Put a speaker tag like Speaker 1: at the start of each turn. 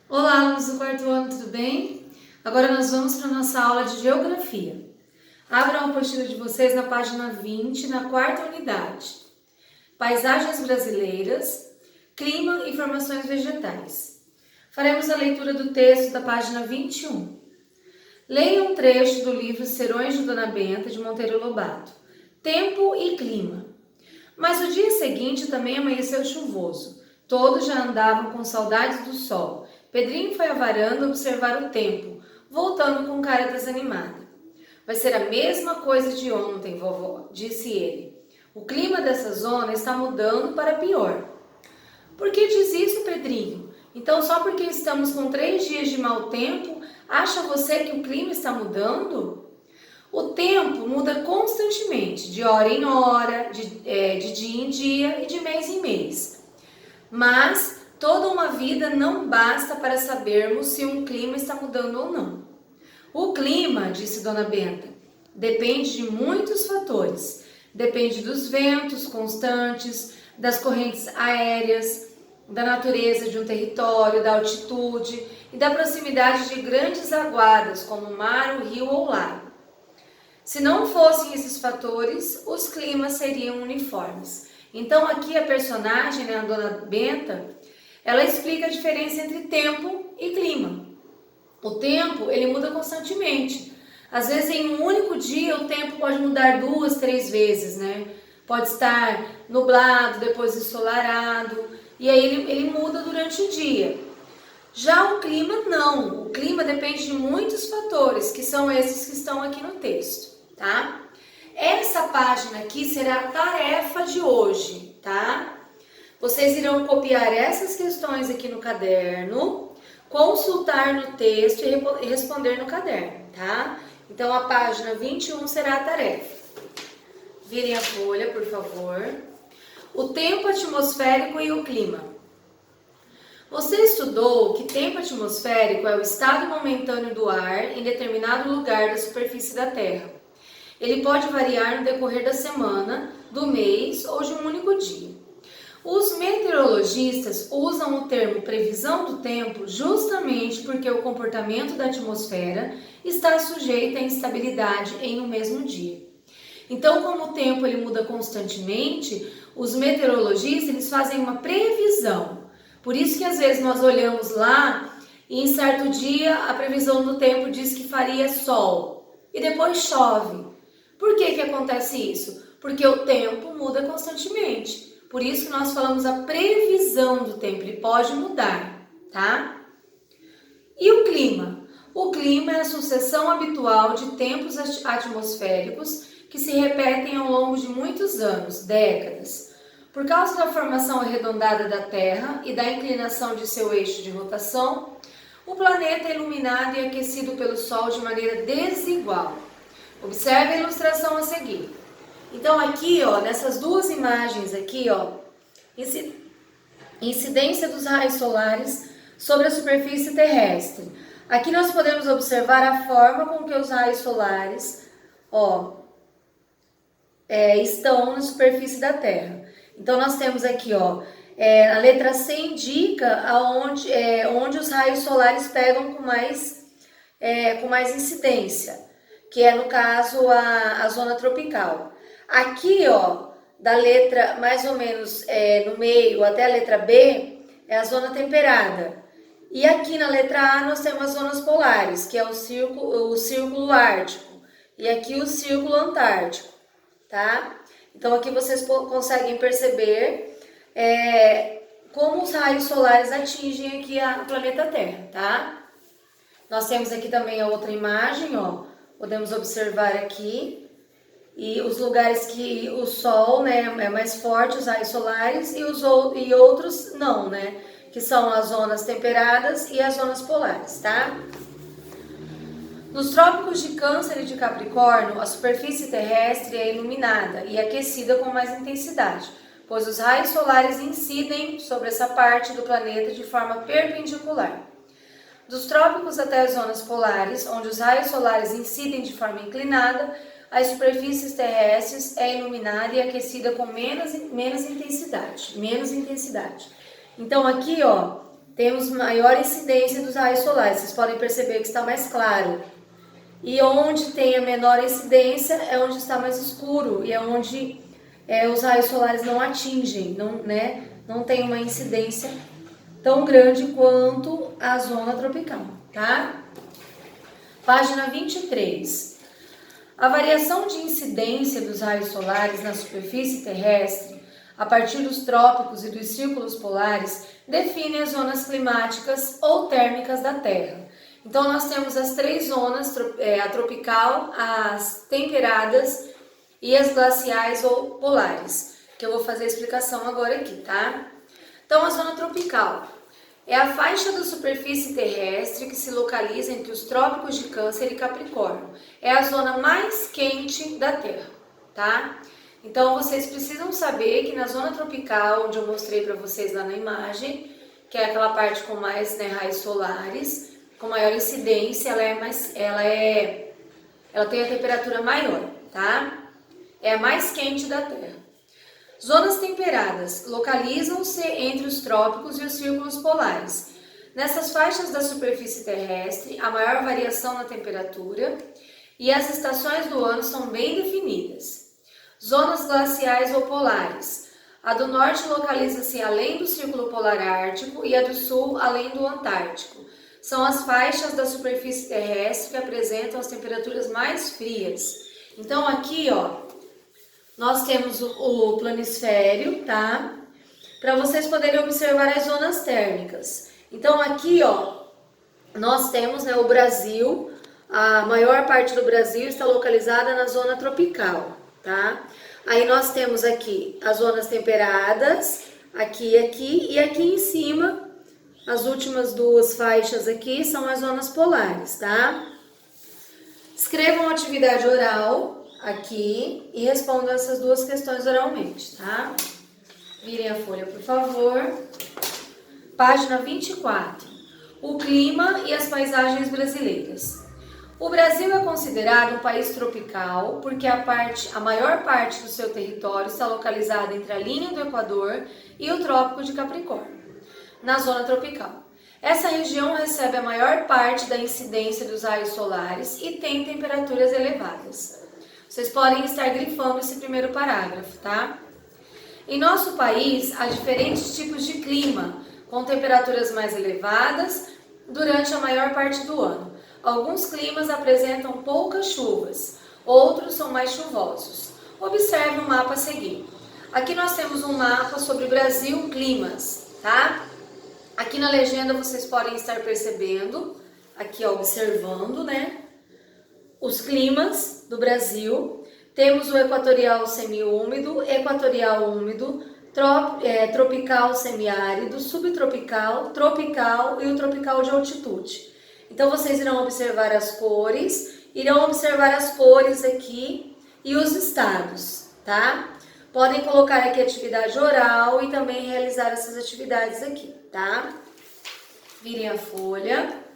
Speaker 1: Olá, alunos do quarto ano, tudo bem? Agora nós vamos para a nossa aula de Geografia. Abram a apostila de vocês na página 20, na quarta unidade. Paisagens brasileiras, clima e formações vegetais. Faremos a leitura do texto da página 21. Leia um trecho do livro Serões de Dona Benta, de Monteiro Lobato. Tempo e clima. Mas o dia seguinte também amanheceu chuvoso. Todos já andavam com saudades do sol. Pedrinho foi à varanda observar o tempo, voltando com cara desanimada. Vai ser a mesma coisa de ontem, vovó, disse ele. O clima dessa zona está mudando para pior. Por que diz isso, Pedrinho? Então, só porque estamos com 3 dias de mau tempo, acha você que o clima está mudando? O tempo muda constantemente, de hora em hora, de dia em dia e de mês em mês. Mas toda uma vida não basta para sabermos se um clima está mudando ou não. O clima, disse Dona Benta, depende de muitos fatores. Depende dos ventos constantes, das correntes aéreas, da natureza de um território, da altitude e da proximidade de grandes aguadas, como o mar, o rio ou o lago. Se não fossem esses fatores, os climas seriam uniformes. Então aqui a personagem, a Dona Benta, ela explica a diferença entre tempo e clima. O tempo, ele muda constantemente. Às vezes em um único dia o tempo pode mudar 2, 3 vezes, né? Pode estar nublado, depois ensolarado, e aí ele muda durante o dia. Já o clima não, o clima depende de muitos fatores, que são esses que estão aqui no texto, tá? Essa página aqui será a tarefa de hoje, tá? Vocês irão copiar essas questões aqui no caderno, consultar no texto e responder no caderno, tá? Então a página 21 será a tarefa. Virem a folha, por favor. O tempo atmosférico e o clima. Você estudou que tempo atmosférico é o estado momentâneo do ar em determinado lugar da superfície da Terra. Ele pode variar no decorrer da semana, do mês ou de um único dia. Os meteorologistas usam o termo previsão do tempo justamente porque o comportamento da atmosfera está sujeito à instabilidade em um mesmo dia. Então, como o tempo ele muda constantemente, os meteorologistas eles fazem uma previsão. Por isso que às vezes nós olhamos lá e em certo dia a previsão do tempo diz que faria sol e depois chove. Por que que acontece isso? Porque o tempo muda constantemente. Por isso que nós falamos a previsão do tempo, ele pode mudar, tá? E o clima? O clima é a sucessão habitual de tempos atmosféricos que se repetem ao longo de muitos anos, décadas. Por causa da formação arredondada da Terra e da inclinação de seu eixo de rotação, o planeta é iluminado e aquecido pelo Sol de maneira desigual. Observe a ilustração a seguir. Então aqui, ó, nessas duas imagens aqui, ó, incidência dos raios solares sobre a superfície terrestre. Aqui nós podemos observar a forma com que os raios solares, ó, estão na superfície da Terra. Então nós temos aqui, ó, a letra C indica onde os raios solares pegam com mais incidência, que é no caso a zona tropical. Aqui, ó, da letra mais ou menos no meio até a letra B, é a zona temperada. E aqui na letra A nós temos as zonas polares, que é o círculo ártico. E aqui o círculo antártico, tá? Então aqui vocês conseguem perceber como os raios solares atingem aqui o planeta Terra, tá? Nós temos aqui também a outra imagem, ó. Podemos observar aqui. E os lugares que o Sol, né, é mais forte, os raios solares, e outros não, né? Que são as zonas temperadas e as zonas polares, tá? Nos trópicos de Câncer e de Capricórnio, a superfície terrestre é iluminada e aquecida com mais intensidade, pois os raios solares incidem sobre essa parte do planeta de forma perpendicular. Dos trópicos até as zonas polares, onde os raios solares incidem de forma inclinada, as superfícies terrestres é iluminada e aquecida com menos intensidade. Então aqui, ó, temos maior incidência dos raios solares. Vocês podem perceber que está mais claro. E onde tem a menor incidência é onde está mais escuro e é onde os raios solares não atingem, não tem uma incidência tão grande quanto a zona tropical, tá? Página 23. A variação de incidência dos raios solares na superfície terrestre, a partir dos trópicos e dos círculos polares, define as zonas climáticas ou térmicas da Terra. Então, nós temos as três zonas, a tropical, as temperadas e as glaciais ou polares, que eu vou fazer a explicação agora aqui, tá? Então, a zona tropical é a faixa da superfície terrestre que se localiza entre os trópicos de Câncer e Capricórnio. É a zona mais quente da Terra, tá? Então, vocês precisam saber que na zona tropical, onde eu mostrei para vocês lá na imagem, que é aquela parte com mais raios solares, com maior incidência, ela tem a temperatura maior, tá? É a mais quente da Terra. Zonas temperadas localizam-se entre os trópicos e os círculos polares. Nessas faixas da superfície terrestre, a maior variação na temperatura e as estações do ano são bem definidas. Zonas glaciais ou polares. A do norte localiza-se além do círculo polar ártico e a do sul além do antártico. São as faixas da superfície terrestre que apresentam as temperaturas mais frias. Então aqui, ó, nós temos o planisfério, tá? Para vocês poderem observar as zonas térmicas. Então aqui, ó, nós temos o Brasil. A maior parte do Brasil está localizada na zona tropical, tá? Aí nós temos aqui as zonas temperadas, aqui e aqui em cima, as últimas duas faixas aqui são as zonas polares, tá? Escrevam atividade oral aqui e respondam essas duas questões oralmente, tá? Virem a folha, por favor. Página 24. O clima e as paisagens brasileiras. O Brasil é considerado um país tropical porque a maior parte do seu território está localizada entre a linha do Equador e o Trópico de Capricórnio, na zona tropical. Essa região recebe a maior parte da incidência dos raios solares e tem temperaturas elevadas. Vocês podem estar grifando esse primeiro parágrafo, tá? Em nosso país, há diferentes tipos de clima, com temperaturas mais elevadas durante a maior parte do ano. Alguns climas apresentam poucas chuvas, outros são mais chuvosos. Observe o mapa a seguir. Aqui nós temos um mapa sobre o Brasil climas, tá? Aqui na legenda vocês podem estar percebendo, aqui ó, observando, os climas do Brasil. Temos o equatorial semiúmido, equatorial úmido, tropical semiárido, subtropical, tropical e o tropical de altitude. Então vocês irão observar as cores aqui e os estados, tá? Podem colocar aqui atividade oral e também realizar essas atividades aqui, tá? Virem a folha.